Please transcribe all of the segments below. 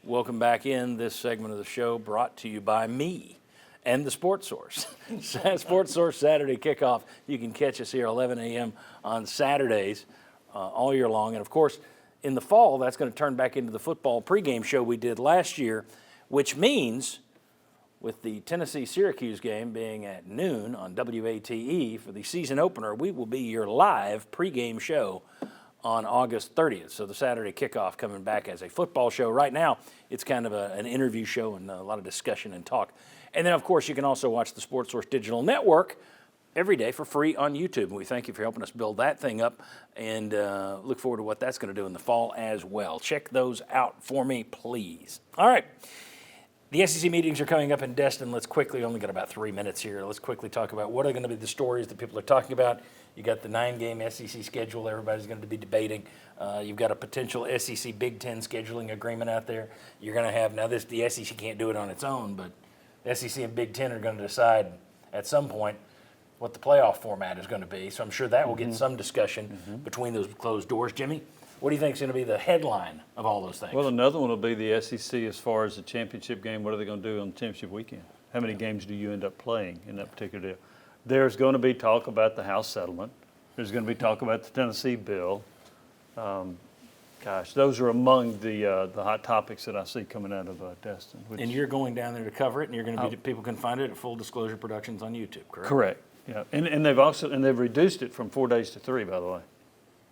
Welcome back in. This segment of the show brought to you by me and the Sports Source. Sports Source Saturday kickoff. You can catch us here 11 a.m. on Saturdays all year long. And, of course, in the fall, that's going to turn back into the football pregame show we did last year, which means with the Tennessee-Syracuse game being at noon on WATE for the season opener, we will be your live pregame show on August 30th. So the Saturday kickoff coming back as a football show. Right now, it's kind of an interview show and a lot of discussion and talk. And then, of course, you can also watch the Sports Source Digital Network every day for free on YouTube. And we thank you for helping us build that thing up and look forward to what that's going to do in the fall as well. Check those out for me, please. All right. The SEC meetings are coming up in Destin. Let's quickly, only got about 3 minutes here. Let's quickly talk about what are going to be the stories that people are talking about. You got the 9-game SEC schedule everybody's going to be debating. You've got a potential SEC Big Ten scheduling agreement out there. You're going to have, now the SEC can't do it on its own, but the SEC and Big Ten are going to decide at some point what the playoff format is going to be. So I'm sure that will get some discussion between those closed doors. Jimmy, what do you think is going to be the headline of all those things? Well, another one will be the SEC as far as the championship game. What are they going to do on the championship weekend? How many games do you end up playing in that particular deal? There's going to be talk about the House settlement. There's going to be talk about the Tennessee bill. Those are among the hot topics that I see coming out of Destin. And you're going down there to cover it, and you're going to be people can find it at Full Disclosure Productions on YouTube, correct? Correct. Yeah, and they've reduced it from 4 days to 3, by the way,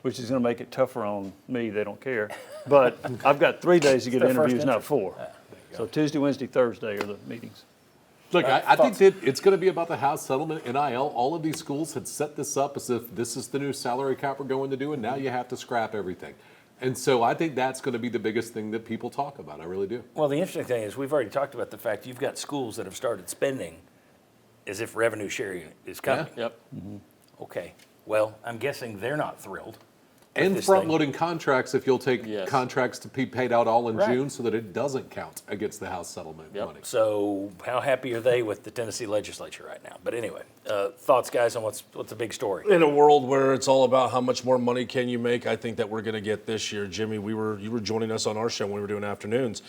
which is going to make it tougher on me. They don't care, but I've got 3 days to get interviews, not 4. So Tuesday, Wednesday, Thursday are the meetings. Look, I think that it's going to be about the House settlement, NIL. All of these schools had set this up as if this is the new salary cap we're going to do, and now you have to scrap everything. And so I think that's going to be the biggest thing that people talk about. I really do. Well, the interesting thing is we've already talked about the fact you've got schools that have started spending as if revenue sharing is coming. Yeah. Yep. Okay. Well, I'm guessing they're not thrilled. And front-loading contracts if you'll take contracts to be paid out all in June so that it doesn't count against the House settlement money. So how happy are they with the Tennessee legislature right now? But anyway, thoughts, guys, on what's the big story? In a world where it's all about how much more money can you make, I think that we're going to get this year. Jimmy, you were joining us on our show when we were doing afternoons,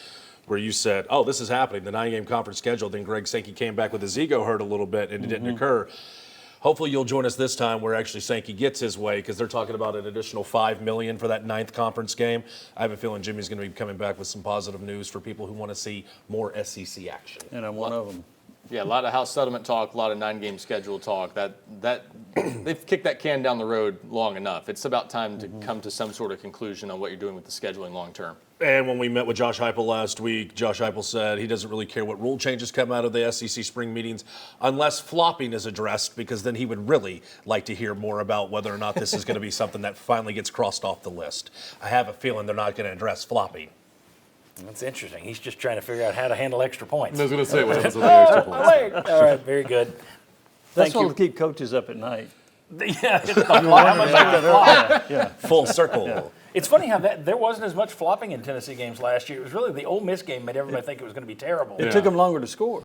where you said, oh, this is happening, the 9-game conference schedule. Then Greg Sankey came back with his ego hurt a little bit, and it didn't occur. Hopefully you'll join us this time where actually Sankey gets his way, because they're talking about an additional $5 million for that 9th conference game. I have a feeling Jimmy's going to be coming back with some positive news for people who want to see more SEC action. And I'm one of them. Yeah, a lot of House settlement talk, a lot of 9-game schedule talk. That they've kicked that can down the road long enough. It's about time to come to some sort of conclusion on what you're doing with the scheduling long term. And when we met with Josh Heupel last week, Josh Heupel said he doesn't really care what rule changes come out of the SEC spring meetings unless flopping is addressed, because then he would really like to hear more about whether or not this is going to be something that finally gets crossed off the list. I have a feeling they're not going to address flopping. That's interesting. He's just trying to figure out how to handle extra points. I was going to say, what happens with the extra points? All right, very good. That's what will keep coaches up at night. Full circle. Yeah. It's funny how there wasn't as much flopping in Tennessee games last year. It was really the Ole Miss game made everybody think it was going to be terrible. It took them longer to score.